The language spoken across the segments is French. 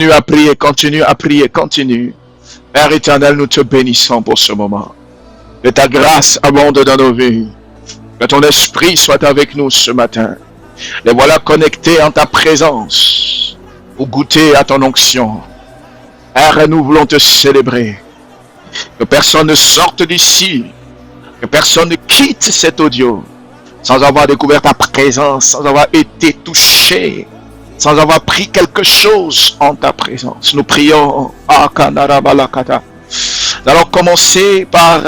Continue à prier, continue à prier, continue. Père éternel, nous te bénissons pour ce moment. Que ta grâce abonde dans nos vies. Que ton esprit soit avec nous ce matin. Les voilà connectés en ta présence pour goûter à ton onction. Père, nous voulons te célébrer. Que personne ne sorte d'ici. Que personne ne quitte cet audio sans avoir découvert ta présence, sans avoir été touché, sans avoir pris quelque chose en ta présence. Nous prions. Nous allons commencer par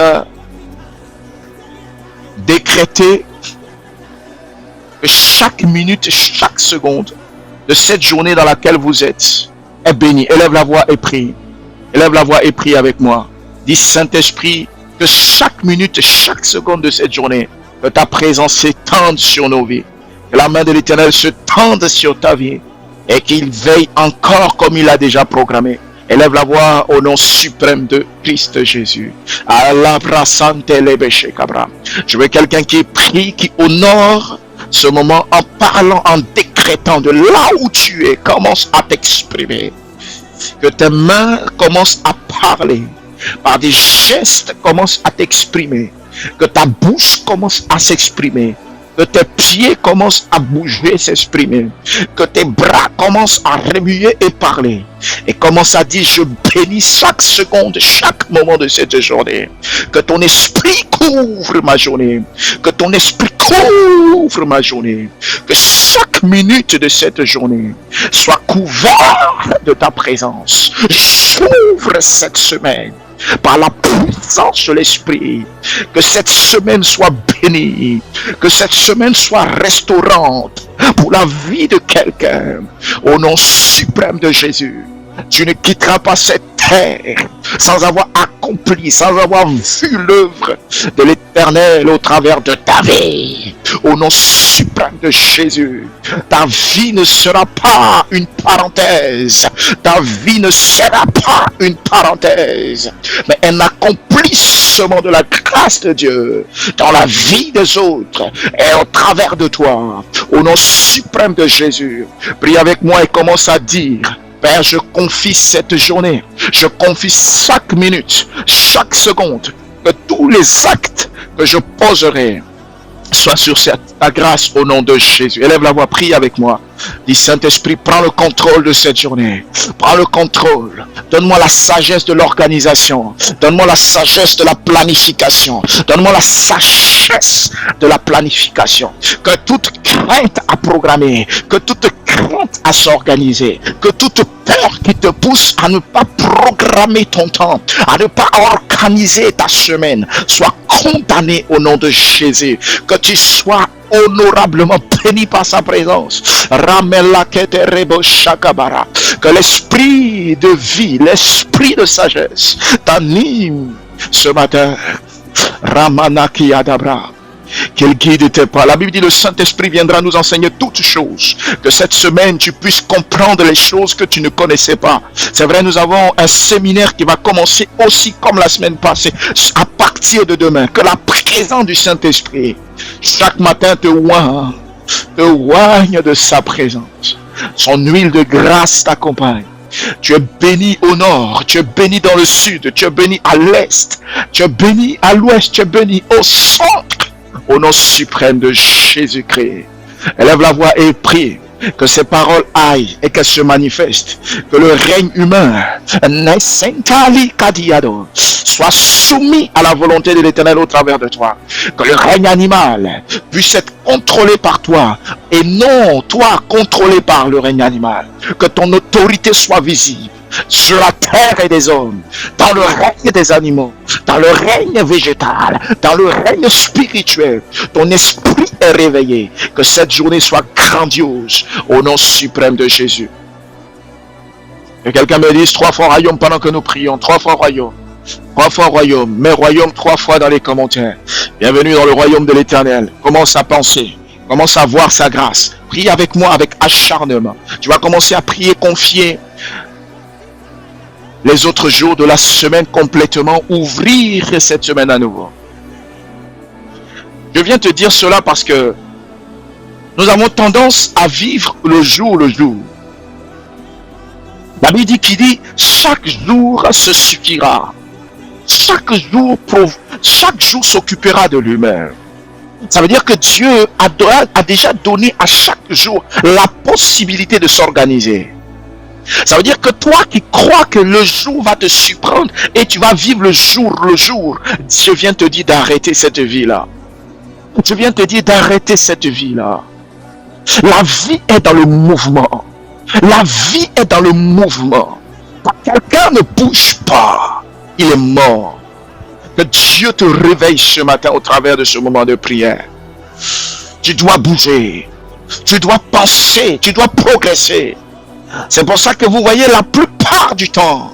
décréter que chaque minute, chaque seconde de cette journée dans laquelle vous êtes est bénie. Élève la voix et prie. Élève la voix et prie avec moi. Dis Saint-Esprit, que chaque minute, chaque seconde de cette journée, que ta présence s'étende sur nos vies. Que la main de l'Éternel se tende sur ta vie et qu'il veille encore comme il a déjà programmé. Élève la voix au nom suprême de Christ Jésus. Je veux quelqu'un qui prie, qui honore ce moment en parlant, en décrétant de là où tu es. Commence à t'exprimer. Que tes mains commencent à parler. Par des gestes, commence à t'exprimer. Que ta bouche commence à s'exprimer. Que tes pieds commencent à bouger, s'exprimer. Que tes bras commencent à remuer et parler. Et commence à dire, je bénis chaque seconde, chaque moment de cette journée. Que ton esprit couvre ma journée. Que ton esprit couvre ma journée. Que chaque minute de cette journée soit couverte de ta présence. J'ouvre cette semaine par la puissance de l'esprit. Que cette semaine soit bénie. Que cette semaine soit restaurante pour la vie de quelqu'un. Au nom suprême de Jésus. Tu ne quitteras pas cette terre sans avoir accompli, sans avoir vu l'œuvre de l'Éternel au travers de ta vie. Au nom suprême de Jésus, ta vie ne sera pas une parenthèse. Ta vie ne sera pas une parenthèse, mais un accomplissement de la grâce de Dieu dans la vie des autres et au travers de toi. Au nom suprême de Jésus, prie avec moi et commence à dire: Père, je confie cette journée, je confie chaque minute, chaque seconde, que tous les actes que je poserai soient sur ta grâce au nom de Jésus. Élève la voix, prie avec moi. Dis Saint-Esprit, prends le contrôle de cette journée. Prends le contrôle. Donne-moi la sagesse de l'organisation. Donne-moi la sagesse de la planification. Donne-moi la sagesse de la planification. Que toute crainte à programmer, que toute crainte à s'organiser, que toute peur qui te pousse à ne pas programmer ton temps, à ne pas organiser ta semaine, soit condamnée au nom de Jésus. Que tu sois honorablement béni par sa présence. Que l'esprit de vie, l'esprit de sagesse t'anime ce matin. Ramanaki Adabra. Qu'il guide tes pas. La Bible dit le Saint-Esprit viendra nous enseigner toutes choses. Que cette semaine tu puisses comprendre les choses que tu ne connaissais pas. C'est vrai, nous avons un séminaire qui va commencer aussi comme la semaine passée, à partir de demain. Que la présence du Saint-Esprit chaque matin te oigne de sa présence. Son huile de grâce t'accompagne. Tu es béni au nord, tu es béni dans le sud, tu es béni à l'est, tu es béni à l'ouest, tu es béni au centre. Au nom suprême de Jésus-Christ. Élève la voix et prie que ces paroles aillent et qu'elles se manifestent. Que le règne humain soit soumis à la volonté de l'Éternel au travers de toi. Que le règne animal puisse être contrôlé par toi et non toi contrôlé par le règne animal. Que ton autorité soit visible sur la terre et des hommes, dans le règne des animaux, dans le règne végétal, dans le règne spirituel. Ton esprit est réveillé. Que cette journée soit grandiose au nom suprême de Jésus. Que quelqu'un me dise 3 fois royaume pendant que nous prions. 3 fois royaume. 3 fois royaume. Mais royaume 3 fois dans les commentaires. Bienvenue dans le royaume de l'Éternel. Commence à penser. Commence à voir sa grâce. Prie avec moi avec acharnement. Tu vas commencer à prier, confier les autres jours de la semaine complètement, ouvrir cette semaine à nouveau. Je viens te dire cela parce que nous avons tendance à vivre le jour. La Bible dit qu'il dit chaque jour se suffira. Chaque jour s'occupera de lui-même. Ça veut dire que Dieu a déjà donné à chaque jour la possibilité de s'organiser. Ça veut dire que toi qui crois que le jour va te surprendre et tu vas vivre le jour, je viens te dire d'arrêter cette vie-là. Je viens te dire d'arrêter cette vie-là. La vie est dans le mouvement. La vie est dans le mouvement. Quand quelqu'un ne bouge pas, il est mort. Que Dieu te réveille ce matin au travers de ce moment de prière. Tu dois bouger. Tu dois penser. Tu dois progresser. C'est pour ça que vous voyez la plupart du temps,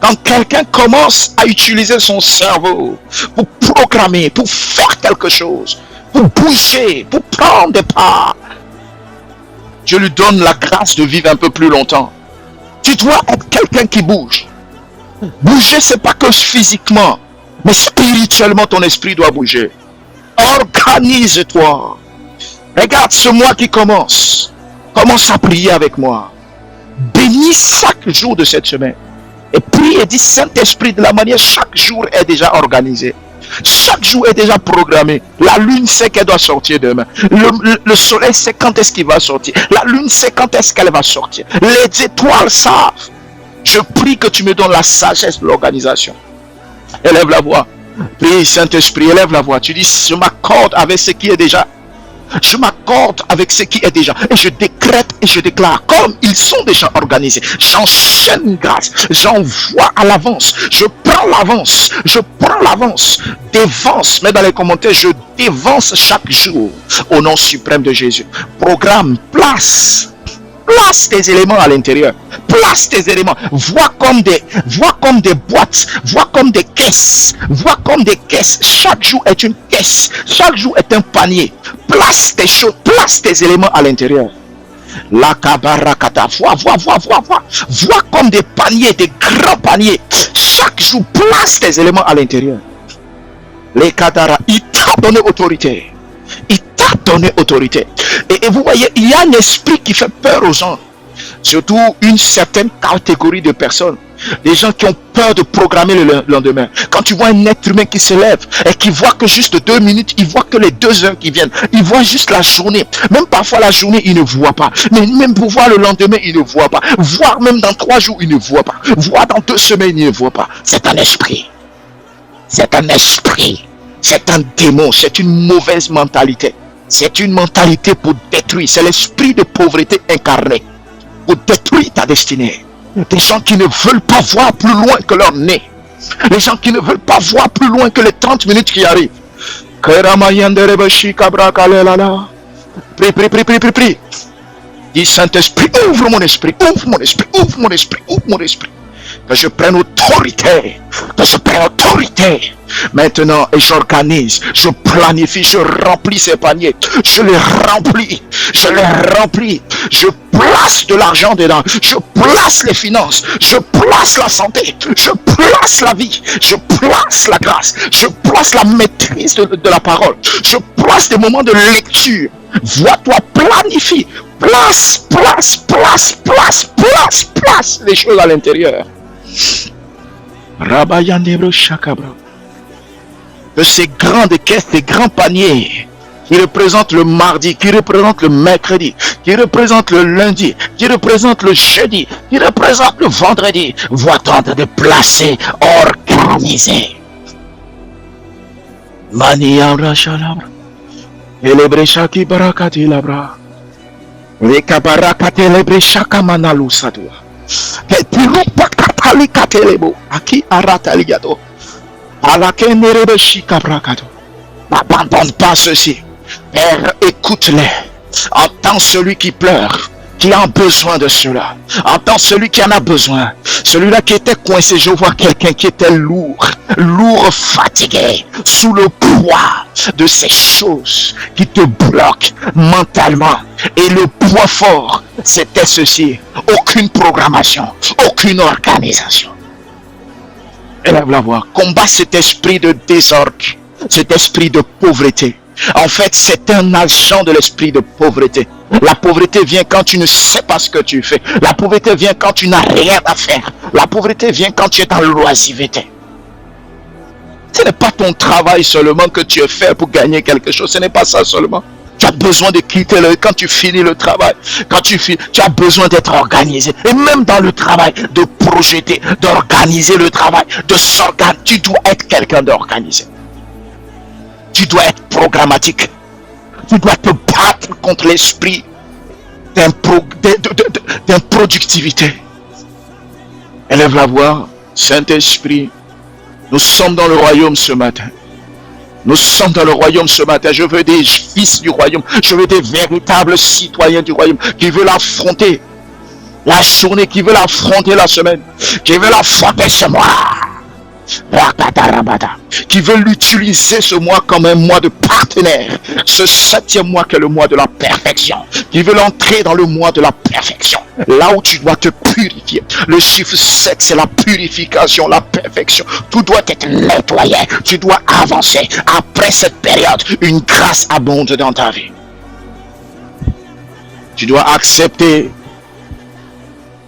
quand quelqu'un commence à utiliser son cerveau pour programmer, pour faire quelque chose, pour bouger, pour prendre des pas, Dieu lui donne la grâce de vivre un peu plus longtemps. Tu dois être quelqu'un qui bouge. Bouger, c'est pas que physiquement, mais spirituellement, ton esprit doit bouger. Organise-toi. Regarde ce mois qui commence. Commence à prier avec moi. Bénis chaque jour de cette semaine. Et prie et dis, Saint-Esprit, de la manière, chaque jour est déjà organisé. Chaque jour est déjà programmé. La lune sait qu'elle doit sortir demain. Le soleil sait quand est-ce qu'il va sortir. La lune sait quand est-ce qu'elle va sortir. Les étoiles savent. Je prie que tu me donnes la sagesse de l'organisation. Élève la voix. Prie, Saint-Esprit, élève la voix. Tu dis, je m'accorde avec ce qui est déjà. Je m'accorde avec ce qui est déjà. Et je décrète et je déclare. Comme ils sont déjà organisés. J'enchaîne une grâce. J'envoie à l'avance. Je prends l'avance. Je prends l'avance. Dévance. Mets dans les commentaires. Je dévance chaque jour. Au nom suprême de Jésus. Programme. Place tes éléments à l'intérieur. Place tes éléments. Vois comme des boîtes. Vois comme des caisses. Vois comme des caisses. Chaque jour est une caisse. Chaque jour est un panier. Place tes choses. Place tes éléments à l'intérieur. La kabarakata. Vois comme des paniers, des grands paniers. Chaque jour, place tes éléments à l'intérieur. Les kadara. Il t'a donné autorité. Il t'a donné autorité. Et vous voyez, il y a un esprit qui fait peur aux gens. Surtout une certaine catégorie de personnes. Des gens qui ont peur de programmer le lendemain. Quand tu vois un être humain qui se lève et qui voit que juste 2 minutes, il voit que les 2 heures qui viennent. Il voit juste la journée. Même parfois la journée, il ne voit pas. Mais même pour voir le lendemain, il ne voit pas. Voir même dans 3 jours, il ne voit pas. Voir dans 2 semaines, il ne voit pas. C'est un esprit. C'est un esprit. C'est un démon. C'est une mauvaise mentalité. C'est une mentalité pour détruire. C'est l'esprit de pauvreté incarné. Pour détruire ta destinée. Des gens qui ne veulent pas voir plus loin que leur nez. Les gens qui ne veulent pas voir plus loin que les 30 minutes qui arrivent. Prie. Dis Saint-Esprit, ouvre mon esprit, ouvre mon esprit, ouvre mon esprit, ouvre mon esprit. Que je prenne autorité. Que je prenne autorité. Maintenant, et j'organise, je planifie, je remplis ces paniers. Je les remplis. Je les remplis. Je place de l'argent dedans. Je place les finances. Je place la santé. Je place la vie. Je place la grâce. Je place la maîtrise de la parole. Je place des moments de lecture. Vois-toi, planifie. Place les choses à l'intérieur. Rabayandebro Shakabra. Que ces grandes caisses, ces grands paniers qui représentent le mardi, qui représentent le mercredi, qui représentent le lundi, qui représentent le jeudi, qui représentent le vendredi, voient tenter de placer, organiser. Maniabra Shalabra. Elebreshaki Barakati Labra. Lekabarakate Lebreshaka Manalu Sadua. Aki Arataligato. N'abandonne pas ceci. Père, écoute-les. Entends celui qui pleure, qui a besoin de cela. Entends celui qui en a besoin. Celui-là qui était coincé, je vois quelqu'un qui était lourd, fatigué, sous le poids de ces choses qui te bloquent mentalement. Et le poids fort, c'était ceci. Aucune programmation, aucune organisation. Élève la voix. Combat cet esprit de désordre, cet esprit de pauvreté. En fait, c'est un agent de l'esprit de pauvreté. La pauvreté vient quand tu ne sais pas ce que tu fais. La pauvreté vient quand tu n'as rien à faire. La pauvreté vient quand tu es dans l'oisiveté. Ce n'est pas ton travail seulement que tu es fait pour gagner quelque chose. Ce n'est pas ça seulement. Tu as besoin de quitter quand tu finis le travail. Quand tu as besoin d'être organisé. Et même dans le travail, de projeter, d'organiser le travail, de s'organiser. Tu dois être quelqu'un d'organisé. Tu dois être programmatique. Tu dois te battre contre l'esprit d'improductivité. Élève la voix, Saint-Esprit. Nous sommes dans le royaume ce matin. Nous sommes dans le royaume ce matin. Je veux des fils du royaume. Je veux des véritables citoyens du royaume qui veulent affronter la journée, qui veulent affronter la semaine, qui veulent affronter ce mois. Qui veut l'utiliser ce mois comme un mois de partenaire. Ce 7e mois qui est le mois de la perfection. Qui veut entrer dans le mois de la perfection. Là où tu dois te purifier. Le chiffre 7, c'est la purification, la perfection. Tout doit être nettoyé. Tu dois avancer. Après cette période, une grâce abonde dans ta vie. Tu dois accepter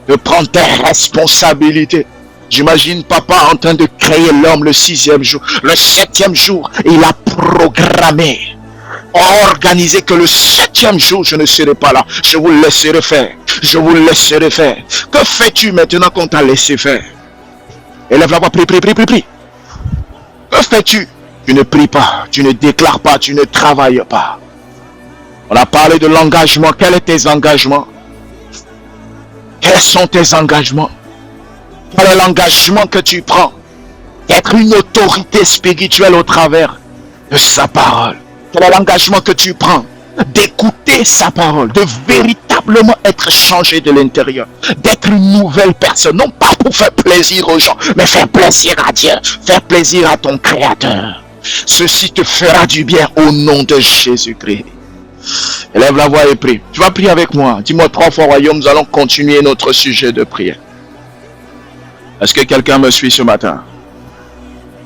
de prendre tes responsabilités. J'imagine papa en train de créer l'homme le 6e jour. Le 7e jour, il a programmé, organisé que le 7e jour, je ne serai pas là. Je vous laisserai faire. Je vous laisserai faire. Que fais-tu maintenant qu'on t'a laissé faire? Élève la voix, prie. Que fais-tu? Tu ne pries pas, tu ne déclares pas, tu ne travailles pas. On a parlé de l'engagement. Quels sont tes engagements? Quels sont tes engagements? Quel est l'engagement que tu prends d'être une autorité spirituelle au travers de sa parole? Quel est l'engagement que tu prends d'écouter sa parole, de véritablement être changé de l'intérieur, d'être une nouvelle personne, non pas pour faire plaisir aux gens, mais faire plaisir à Dieu, faire plaisir à ton Créateur. Ceci te fera du bien au nom de Jésus-Christ. Élève la voix et prie. Tu vas prier avec moi. Dis-moi 3 fois royaume, nous allons continuer notre sujet de prière. Est-ce que quelqu'un me suit ce matin?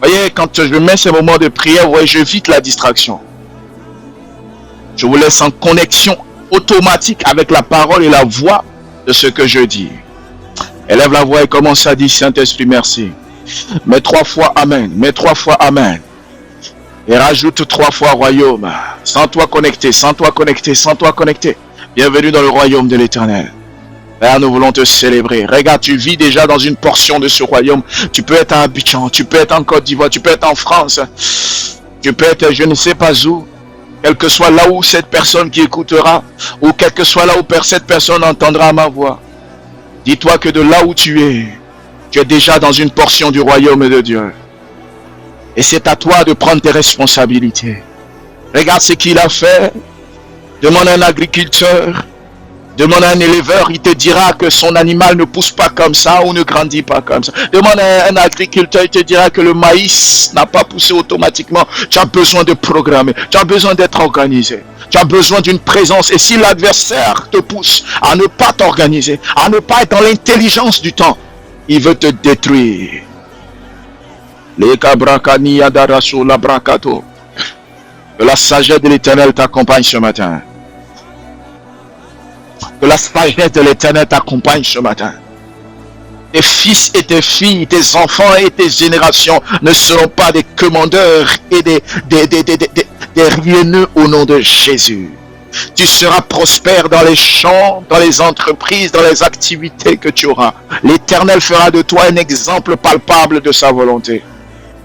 Voyez, quand je mets ces moments de prière, voyez, j'évite la distraction. Je vous laisse en connexion automatique avec la parole et la voix de ce que je dis. Élève la voix et commence à dire Saint-Esprit, merci. Mets 3 fois Amen. Mets 3 fois Amen. Et rajoute 3 fois royaume. Sans toi connecté, sans toi connecté, sans toi connecté. Bienvenue dans le royaume de l'Éternel. Père, nous voulons te célébrer. Regarde, tu vis déjà dans une portion de ce royaume. Tu peux être à Abidjan, tu peux être en Côte d'Ivoire, tu peux être en France. Tu peux être je ne sais pas où. Quel que soit là où cette personne qui écoutera, ou quel que soit là où cette personne entendra ma voix. Dis-toi que de là où tu es déjà dans une portion du royaume de Dieu. Et c'est à toi de prendre tes responsabilités. Regarde ce qu'il a fait. Demande à un agriculteur. Demande à un éleveur, il te dira que son animal ne pousse pas comme ça ou ne grandit pas comme ça. Demande à un agriculteur, il te dira que le maïs n'a pas poussé automatiquement. Tu as besoin de programmer, tu as besoin d'être organisé. Tu as besoin d'une présence. Et si l'adversaire te pousse à ne pas t'organiser, à ne pas être dans l'intelligence du temps, il veut te détruire. Que la sagesse de l'Éternel t'accompagne ce matin. Que la sagesse de l'Éternel t'accompagne ce matin. Tes fils et tes filles, tes enfants et tes générations ne seront pas des commandeurs et des rieneux au nom de Jésus. Tu seras prospère dans les champs, dans les entreprises, dans les activités que tu auras. L'Éternel fera de toi un exemple palpable de sa volonté.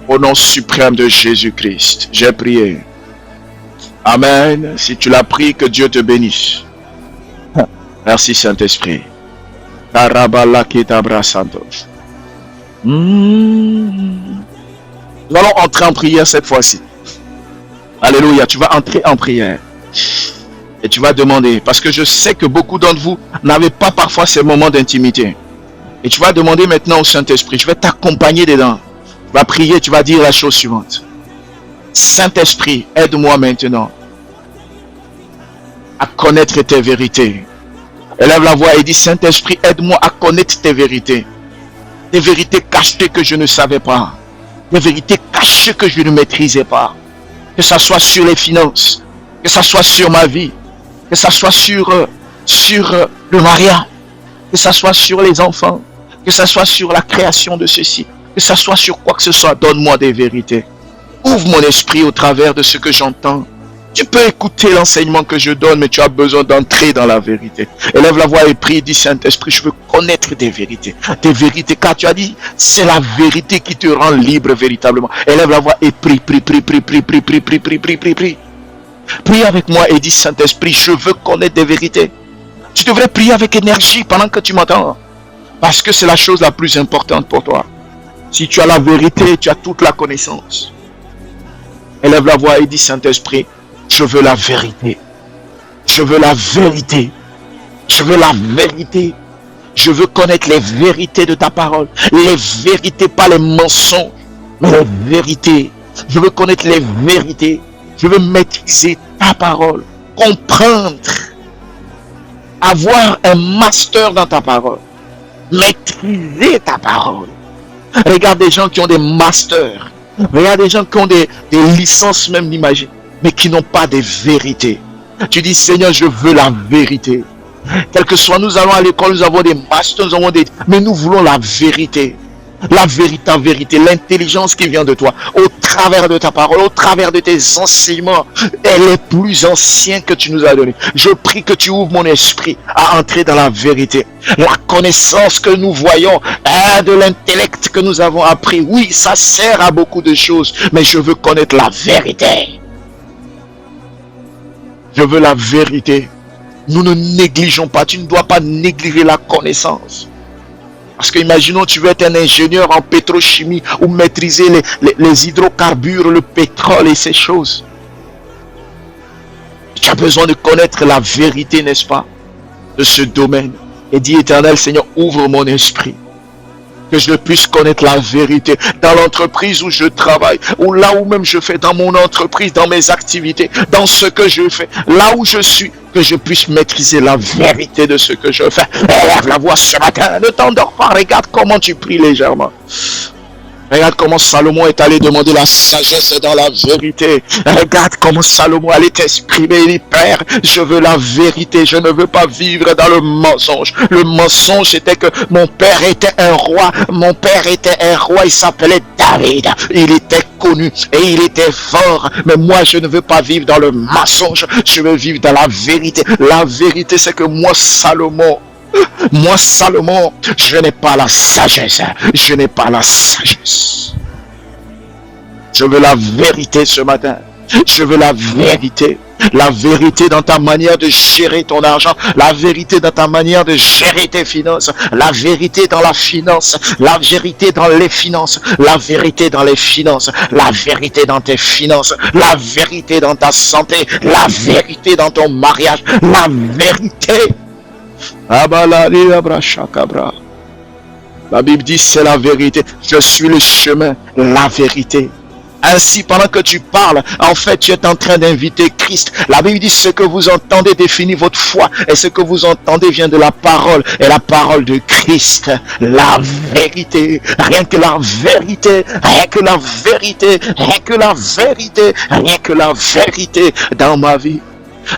Au nom suprême de Jésus-Christ, j'ai prié. Amen. Si tu l'as prié, que Dieu te bénisse. Merci Saint-Esprit. Nous allons entrer en prière cette fois-ci. Alléluia, tu vas entrer en prière. Et tu vas demander, parce que je sais que beaucoup d'entre vous n'avez pas parfois ces moments d'intimité. Et tu vas demander maintenant au Saint-Esprit, je vais t'accompagner dedans. Tu vas prier, tu vas dire la chose suivante. Saint-Esprit, aide-moi maintenant à connaître tes vérités. Élève la voix et dit, Saint-Esprit, aide-moi à connaître tes vérités. Des vérités cachées que je ne savais pas. Des vérités cachées que je ne maîtrisais pas. Que ça soit sur les finances, que ça soit sur ma vie, que ça soit sur le mariage, que ça soit sur les enfants, que ça soit sur la création de ceci, que ça soit sur quoi que ce soit. Donne-moi des vérités. Ouvre mon esprit au travers de ce que j'entends. Tu peux écouter l'enseignement que je donne, mais tu as besoin d'entrer dans la vérité. Élève la voix et prie, dis Saint-Esprit, je veux connaître des vérités. Des vérités, car tu as dit, c'est la vérité qui te rend libre véritablement. Élève la voix et prie, prie, prie, prie, prie, prie, prie, prie, prie, prie, prie, prie. Prie avec moi et dis Saint-Esprit, je veux connaître des vérités. Tu devrais prier avec énergie pendant que tu m'entends. Parce que c'est la chose la plus importante pour toi. Si tu as la vérité, tu as toute la connaissance. Élève la voix et dis Saint-Esprit, je veux la vérité. Je veux la vérité. Je veux la vérité. Je veux connaître les vérités de ta parole. Les vérités, pas les mensonges, mais les vérités. Je veux connaître les vérités. Je veux maîtriser ta parole. Comprendre. Avoir un master dans ta parole. Maîtriser ta parole. Regarde des gens qui ont des masters. Regarde des gens qui ont des licences même d'imaginer, mais qui n'ont pas de vérité. Tu dis, Seigneur, je veux la vérité. Quel que soit, nous allons à l'école, nous avons des masters, nous avons des... mais nous voulons la vérité. La véritable vérité, l'intelligence qui vient de toi, au travers de ta parole, au travers de tes enseignements, elle est plus ancienne que tu nous as donné. Je prie que tu ouvres mon esprit à entrer dans la vérité. La connaissance que nous voyons, de l'intellect que nous avons appris, oui, ça sert à beaucoup de choses, mais je veux connaître la vérité. Je veux la vérité. Nous ne négligeons pas, tu ne dois pas négliger la connaissance. Parce que imaginons, tu veux être un ingénieur en pétrochimie ou maîtriser les hydrocarbures, le pétrole et ces choses. Tu as besoin de connaître la vérité, n'est-ce pas, de ce domaine. Et dis, Éternel Seigneur, ouvre mon esprit. Que je puisse connaître la vérité dans l'entreprise où je travaille, ou là où même je fais dans mon entreprise, dans mes activités, dans ce que je fais, là où je suis, que je puisse maîtriser la vérité de ce que je fais. Élève la voix ce matin, ne t'endors pas, regarde comment tu pries légèrement. Regarde comment Salomon est allé demander la sagesse dans la vérité. Regarde comment Salomon allait t'exprimer. Il dit, Père, je veux la vérité. Je ne veux pas vivre dans le mensonge. Le mensonge, c'était que mon père était un roi. Mon père était un roi. Il s'appelait David. Il était connu et il était fort. Mais moi, je ne veux pas vivre dans le mensonge. Je veux vivre dans la vérité. La vérité, c'est que moi, Salomon, je n'ai pas la sagesse. Je n'ai pas la sagesse. Je veux la vérité ce matin. Je veux la vérité. La vérité dans ta manière de gérer ton argent. La vérité dans ta manière de gérer tes finances. La vérité dans la finance. La vérité dans les finances. La vérité dans les finances. La vérité dans tes finances. La vérité dans ta santé. La vérité dans ton mariage. La vérité. La Bible dit c'est la vérité. Je suis le chemin, la vérité. Ainsi, pendant que tu parles, en fait, tu es en train d'inviter Christ. La Bible dit ce que vous entendez définit votre foi. Et ce que vous entendez vient de la parole. Et la parole de Christ. La vérité. Rien que la vérité. Rien que la vérité. Rien que la vérité. Rien que la vérité dans ma vie.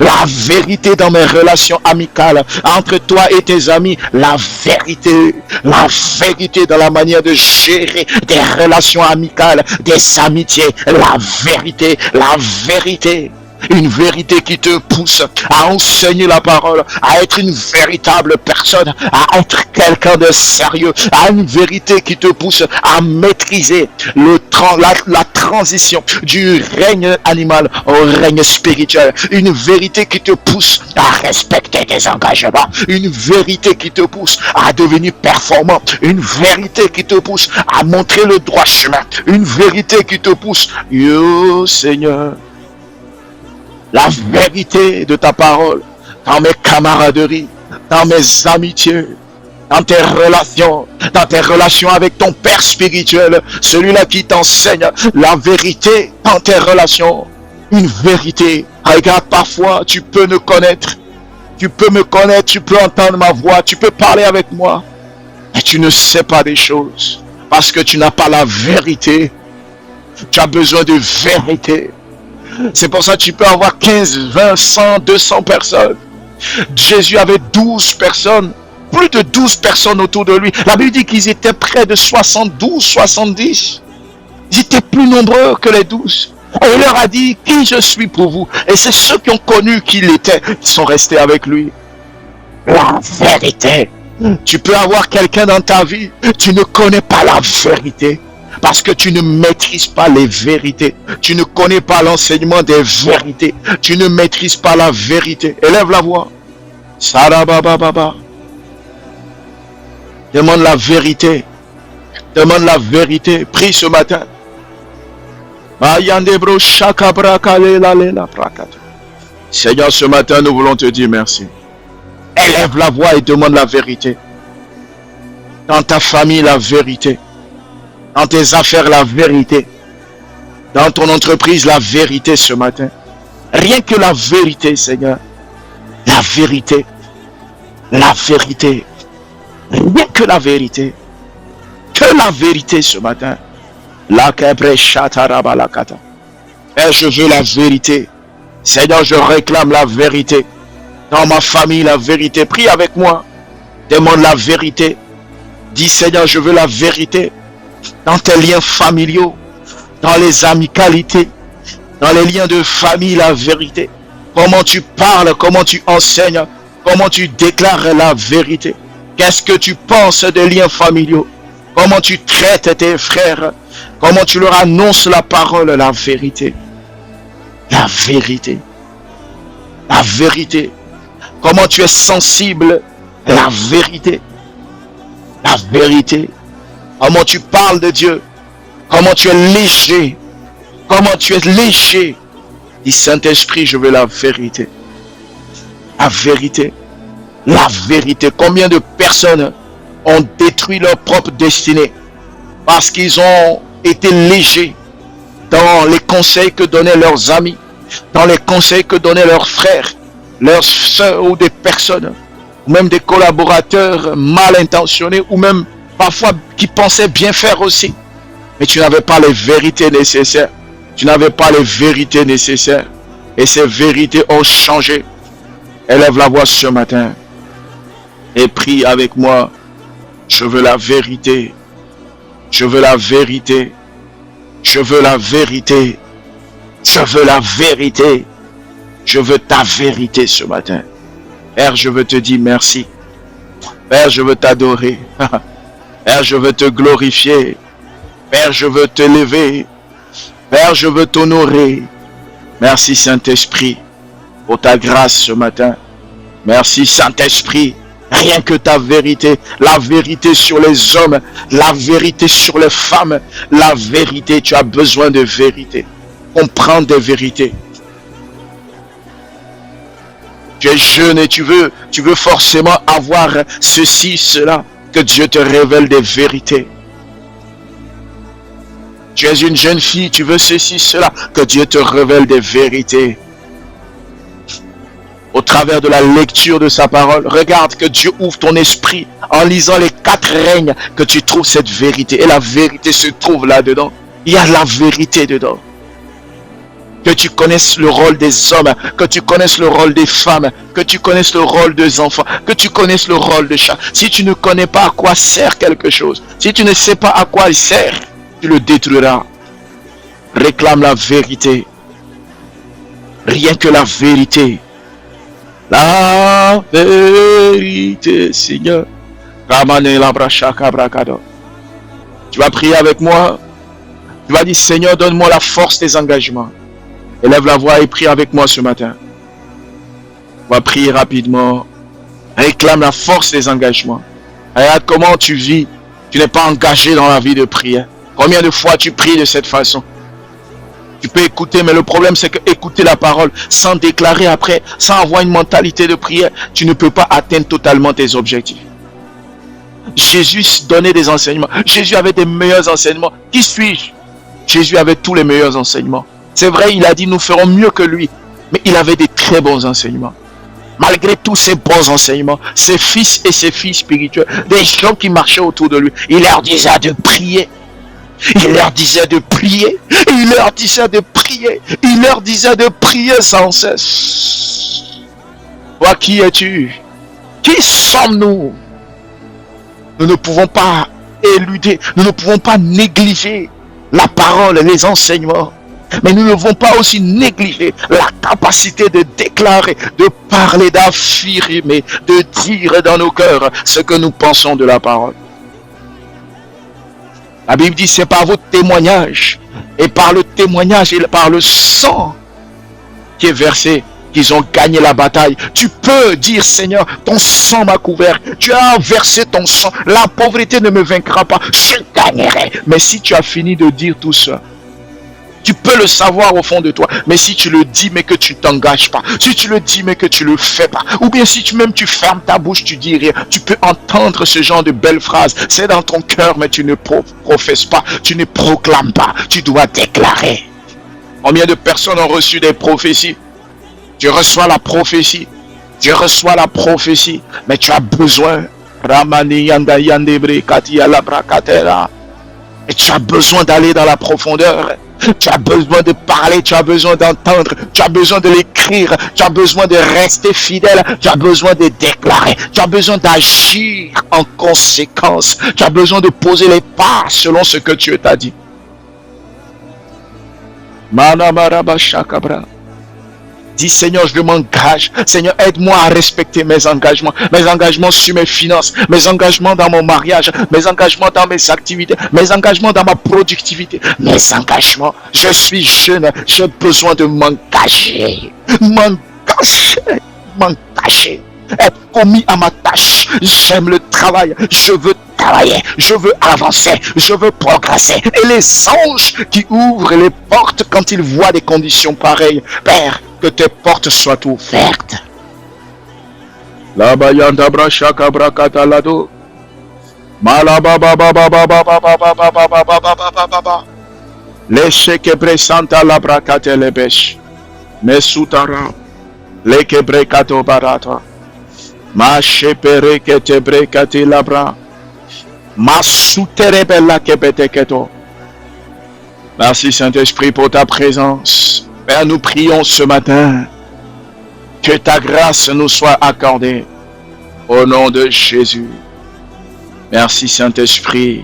La vérité dans mes relations amicales entre toi et tes amis. La vérité dans la manière de gérer des relations amicales, des amitiés. La vérité. Une vérité qui te pousse à enseigner la parole, à être une véritable personne, à être quelqu'un de sérieux, à une vérité qui te pousse à maîtriser la transition du règne animal au règne spirituel. Une vérité qui te pousse à respecter tes engagements. Une vérité qui te pousse à devenir performant. Une vérité qui te pousse à montrer le droit chemin. Une vérité qui te pousse, Seigneur, la vérité de ta parole dans mes camaraderies, dans mes amitiés, dans tes relations avec ton Père spirituel, celui-là qui t'enseigne la vérité dans tes relations. Une vérité. Regarde, parfois tu peux me connaître, tu peux entendre ma voix, tu peux parler avec moi, mais tu ne sais pas des choses parce que tu n'as pas la vérité. Tu as besoin de vérité. C'est pour ça que tu peux avoir 15, 20, 100, 200 personnes. Jésus avait 12 personnes, plus de 12 personnes autour de lui. La Bible dit qu'ils étaient près de 72, 70. Ils étaient plus nombreux que les 12. Et il leur a dit, qui je suis pour vous? Et c'est ceux qui ont connu qui il était, qui sont restés avec lui. La vérité. Tu peux avoir quelqu'un dans ta vie, tu ne connais pas la vérité. Parce que tu ne maîtrises pas les vérités. Tu ne connais pas l'enseignement des vérités. Tu ne maîtrises pas la vérité. Élève la voix. Sarabababa. Demande la vérité. Demande la vérité. Prie ce matin. Seigneur, ce matin, nous voulons te dire merci. Élève la voix et demande la vérité. Dans ta famille, la vérité. Dans tes affaires, la vérité. Dans ton entreprise, la vérité ce matin. Rien que la vérité, Seigneur. La vérité. La vérité. Rien que la vérité. Que la vérité ce matin. La Père, je veux la vérité. Seigneur, je réclame la vérité. Dans ma famille, la vérité. Prie avec moi. Demande la vérité. Dis, Seigneur, je veux la vérité. Dans tes liens familiaux. Dans les amicalités. Dans les liens de famille, la vérité. Comment tu parles, comment tu enseignes. Comment tu déclares la vérité. Qu'est-ce que tu penses des liens familiaux? Comment tu traites tes frères? Comment tu leur annonces la parole, la vérité? La vérité. La vérité. Comment tu es sensible? La vérité. La vérité. Comment tu parles de Dieu? Comment tu es léger? Comment tu es léger? Dis Saint-Esprit, je veux la vérité. La vérité. La vérité. Combien de personnes ont détruit leur propre destinée parce qu'ils ont été légers dans les conseils que donnaient leurs amis, dans les conseils que donnaient leurs frères, leurs soeurs ou des personnes, ou même des collaborateurs mal intentionnés, ou même parfois qui pensaient bien faire aussi. Mais tu n'avais pas les vérités nécessaires. Tu n'avais pas les vérités nécessaires. Et ces vérités ont changé. Élève la voix ce matin et prie avec moi. Je veux la vérité. Je veux la vérité. Je veux la vérité. Je veux la vérité. Je veux ta vérité ce matin. Père, je veux te dire merci. Père, je veux t'adorer. Père, je veux te glorifier. Père, je veux te lever. Père, je veux t'honorer. Merci Saint-Esprit pour ta grâce ce matin. Merci Saint-Esprit. Rien que ta vérité, la vérité sur les hommes, la vérité sur les femmes, la vérité, tu as besoin de vérité. Comprendre des vérités. Tu es jeune et tu veux forcément avoir ceci, cela, que Dieu te révèle des vérités. Tu es une jeune fille, tu veux ceci, cela, que Dieu te révèle des vérités. Au travers de la lecture de sa parole, regarde que Dieu ouvre ton esprit en lisant les 4 règnes, que tu trouves cette vérité. Et la vérité se trouve là-dedans. Il y a la vérité dedans. Que tu connaisses le rôle des hommes, que tu connaisses le rôle des femmes, que tu connaisses le rôle des enfants, que tu connaisses le rôle de chaque. Si tu ne connais pas à quoi sert quelque chose, si tu ne sais pas à quoi il sert, tu le détruiras. Réclame la vérité. Rien que la vérité. La vérité, Seigneur. Tu vas prier avec moi. Tu vas dire, Seigneur, donne-moi la force des engagements. Élève la voix et prie avec moi ce matin. On va prier rapidement. Réclame la force des engagements. Regarde comment tu vis. Tu n'es pas engagé dans la vie de prière. Combien de fois tu pries de cette façon? Tu peux écouter, mais le problème c'est que écouter la parole sans déclarer après, sans avoir une mentalité de prière, tu ne peux pas atteindre totalement tes objectifs. Jésus donnait des enseignements. Jésus avait des meilleurs enseignements. Qui suis-je? Jésus avait tous les meilleurs enseignements. C'est vrai, il a dit nous ferons mieux que lui. Mais il avait des très bons enseignements. Malgré tous ces bons enseignements, ses fils et ses filles spirituels, des gens qui marchaient autour de lui, il leur disait de prier. Il leur disait de prier. Il leur disait de prier. Il leur disait de prier sans cesse. Toi, qui es-tu? Qui sommes-nous? Nous ne pouvons pas éluder, nous ne pouvons pas négliger la parole, les enseignements. Mais nous ne devons pas aussi négliger la capacité de déclarer, de parler, d'affirmer, de dire dans nos cœurs ce que nous pensons de la parole. La Bible dit, c'est par votre témoignage, et par le témoignage et par le sang qui est versé, qu'ils ont gagné la bataille. Tu peux dire, Seigneur, ton sang m'a couvert. Tu as versé ton sang. La pauvreté ne me vaincra pas. Je gagnerai. Mais si tu as fini de dire tout ça, tu peux le savoir au fond de toi. Mais si tu le dis, mais que tu ne t'engages pas. Si tu le dis, mais que tu ne le fais pas. Ou bien si tu fermes ta bouche, tu dis rien. Tu peux entendre ce genre de belles phrases. C'est dans ton cœur, mais tu ne professes pas. Tu ne proclames pas. Tu dois déclarer. Combien de personnes ont reçu des prophéties? Tu reçois la prophétie. Tu reçois la prophétie. Mais tu as besoin. Et tu as besoin d'aller dans la profondeur. Tu as besoin de parler, tu as besoin d'entendre, tu as besoin de l'écrire, tu as besoin de rester fidèle, tu as besoin de déclarer, tu as besoin d'agir en conséquence, tu as besoin de poser les pas selon ce que Dieu t'a dit. Dis, Seigneur, je m'engage. Seigneur, aide-moi à respecter mes engagements. Mes engagements sur mes finances. Mes engagements dans mon mariage. Mes engagements dans mes activités. Mes engagements dans ma productivité. Mes engagements. Je suis jeune. J'ai besoin de m'engager. M'engager. Être commis à ma tâche. J'aime le travail. Je veux travailler. Je veux avancer. Je veux progresser. Et les anges qui ouvrent les portes quand ils voient des conditions pareilles. Père, que tes portes soient ouvertes. La bayanda brachaka brakatalado. Malababababababababababababababa. Lesheke santa la brakatelebesh. Mesutara. Lekebrekato barata. Ma shepere que te brekate labra. Ma souterebella kebeteketo. Merci Saint-Esprit pour ta présence. Père, nous prions ce matin que ta grâce nous soit accordée au nom de Jésus. Merci Saint-Esprit.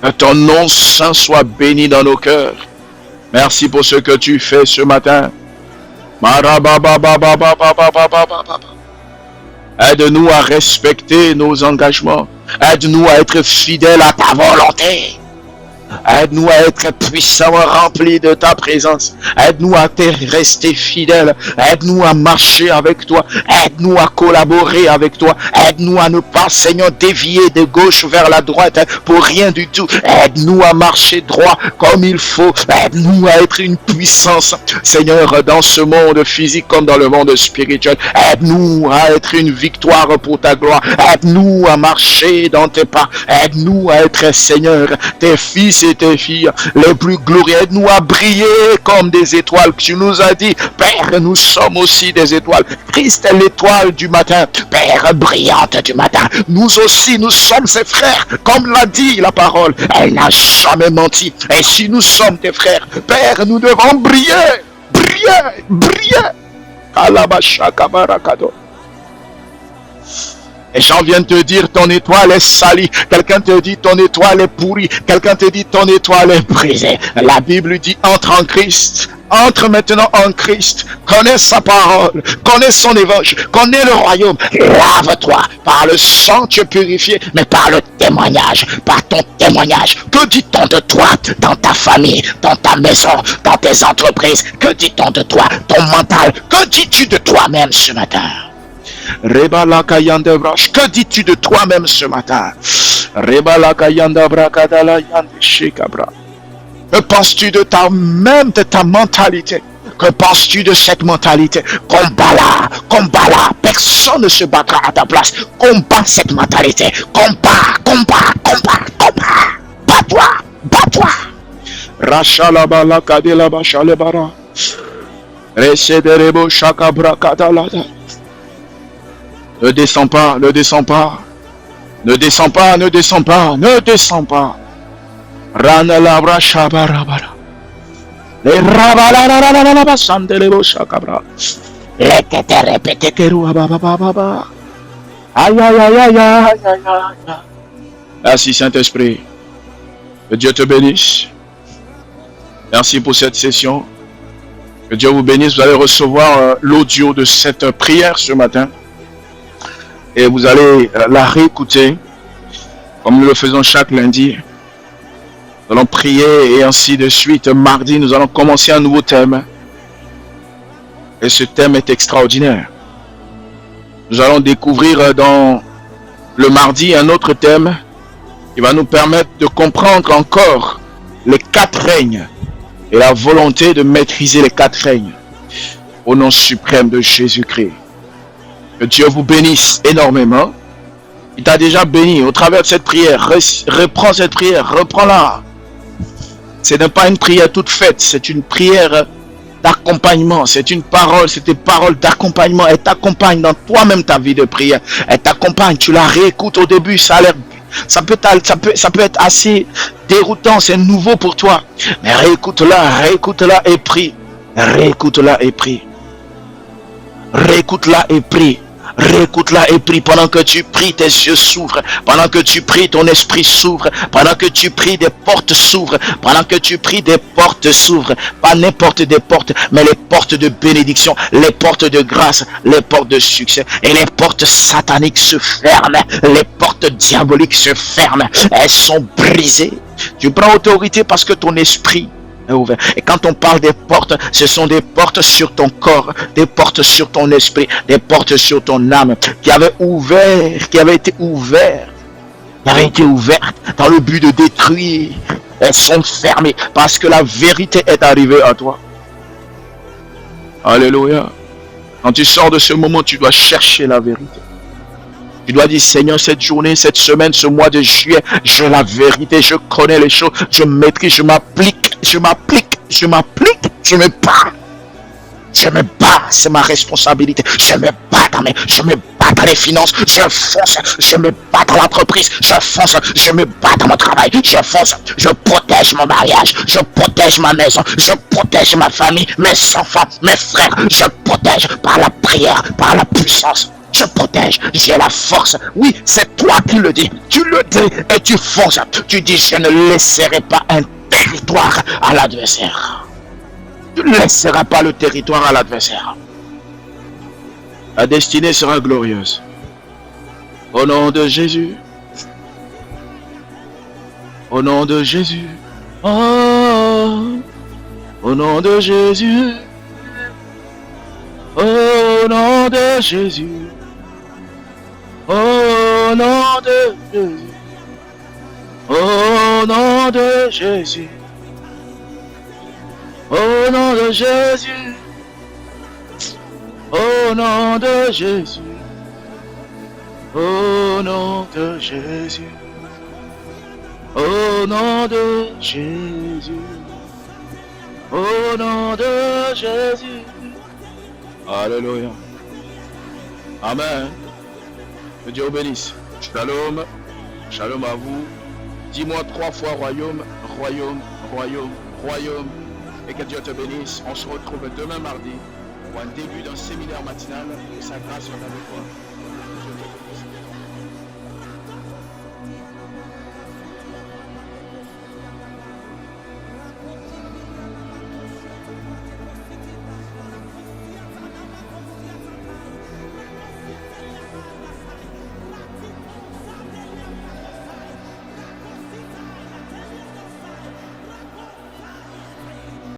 Que ton nom saint soit béni dans nos cœurs. Merci pour ce que tu fais ce matin. Aide-nous à respecter nos engagements. Aide-nous à être fidèles à ta volonté. Aide-nous à être puissamment remplis de ta présence. Aide-nous à te rester fidèles. Aide-nous à marcher avec toi. Aide-nous à collaborer avec toi. Aide-nous à ne pas, Seigneur, dévier de gauche vers la droite pour rien du tout. Aide-nous à marcher droit comme il faut. Aide-nous à être une puissance, Seigneur, dans ce monde physique comme dans le monde spirituel. Aide-nous à être une victoire pour ta gloire. Aide-nous à marcher dans tes pas. Aide-nous à être, Seigneur, tes fils et tes filles les plus glorieux. Aide-nous à briller comme des étoiles. Tu nous as dit, Père, nous sommes aussi des étoiles. Christ est l'étoile du matin, Père brillante du matin. Nous aussi, nous sommes ses frères, comme l'a dit la parole. Elle n'a jamais menti. Et si nous sommes tes frères, Père, nous devons briller, briller, briller. Kalabashakabarakado. Et Jean vient te dire, ton étoile est salie. Quelqu'un te dit, ton étoile est pourrie. Quelqu'un te dit, ton étoile est brisée. La Bible dit, entre en Christ. Entre maintenant en Christ. Connais sa parole. Connais son évangile. Connais le royaume. Lave-toi. Par le sang, tu es purifié. Mais par le témoignage. Par ton témoignage. Que dit-on de toi dans ta famille, dans ta maison, dans tes entreprises? Que dit-on de toi? Ton mental. Que dis-tu de toi-même ce matin? Que dis-tu de toi-même ce matin? Que penses-tu de ta mentalité? Que penses-tu de cette mentalité? Combat-la. Personne ne se battra à ta place. Combat cette mentalité. Combat. Bats-toi. Rachalabala kadelaba chalebara. Resederebo chakabra kadalada. Ne descends pas. Rana labra shabarabara. Le rabalala sandelebo shakabra. Le kete repete keru abababa. Aïe aïe aïe aïe aïe aïe aïe. Merci Saint-Esprit. Que Dieu te bénisse. Merci pour cette session. Que Dieu vous bénisse. Vous allez recevoir l'audio de cette prière ce matin. Et vous allez la réécouter. Comme nous le faisons chaque lundi. Nous allons prier et ainsi de suite. Mardi, nous allons commencer un nouveau thème. Et ce thème est extraordinaire. Nous allons découvrir dans le mardi un autre thème qui va nous permettre de comprendre encore les 4 règnes et la volonté de maîtriser les 4 règnes au nom suprême de Jésus-Christ. Que Dieu vous bénisse énormément. Il t'a déjà béni au travers de cette prière. Reprends cette prière, reprends-la. Ce n'est pas une prière toute faite, c'est une prière d'accompagnement, c'est une parole, c'est des paroles d'accompagnement. Elle t'accompagne dans toi-même ta vie de prière. Elle t'accompagne, tu la réécoutes au début, ça peut être assez déroutant, c'est nouveau pour toi. Mais réécoute-la et prie. Réécoute-la et prie. Réécoute-la et prie. Réécoute-la et prie. Pendant que tu pries, tes yeux s'ouvrent. Pendant que tu pries, ton esprit s'ouvre. Pendant que tu pries, des portes s'ouvrent. Pendant que tu pries, des portes s'ouvrent. Pas n'importe des portes, mais les portes de bénédiction, les portes de grâce, les portes de succès. Et les portes sataniques se ferment. Les portes diaboliques se ferment. Elles sont brisées. Tu prends autorité parce que ton esprit est ouvert. Et quand on parle des portes, ce sont des portes sur ton corps, des portes sur ton esprit, des portes sur ton âme qui avaient été ouvertes dans le but de détruire. Elles sont fermées parce que la vérité est arrivée à toi. Alléluia. Quand tu sors de ce moment, tu dois chercher la vérité. Tu dois dire, Seigneur, cette journée, cette semaine, ce mois de juillet, j'ai la vérité, je connais les choses, je maîtrise, je m'applique, je me bats. Je me bats, c'est ma responsabilité. Je me bats dans les finances, je fonce, je me bats dans l'entreprise, je fonce, je me bats dans mon travail, je fonce, je protège mon mariage, je protège ma maison, je protège ma famille, mes enfants, mes frères, je protège par la prière, par la puissance. Je protège, j'ai la force. Oui, c'est toi qui le dis. Tu le dis et tu fonces. Tu dis, je ne laisserai pas un territoire à l'adversaire. Tu ne laisseras pas le territoire à l'adversaire. La destinée sera glorieuse. Au nom de Jésus. Au nom de Jésus. Oh, au nom de Jésus. Au nom de Jésus. Au nom de Jésus. Au nom de Jésus. Au nom de Jésus. Au nom de Jésus. Au nom de Jésus. Au nom de Jésus. Au nom de Jésus. Alléluia. Amen. Que Dieu vous bénisse. Shalom. Shalom à vous. Dis-moi 3 fois royaume, royaume, royaume, royaume. Et que Dieu te bénisse. On se retrouve demain mardi pour un début d'un séminaire matinal. Que sa grâce soit avec toi.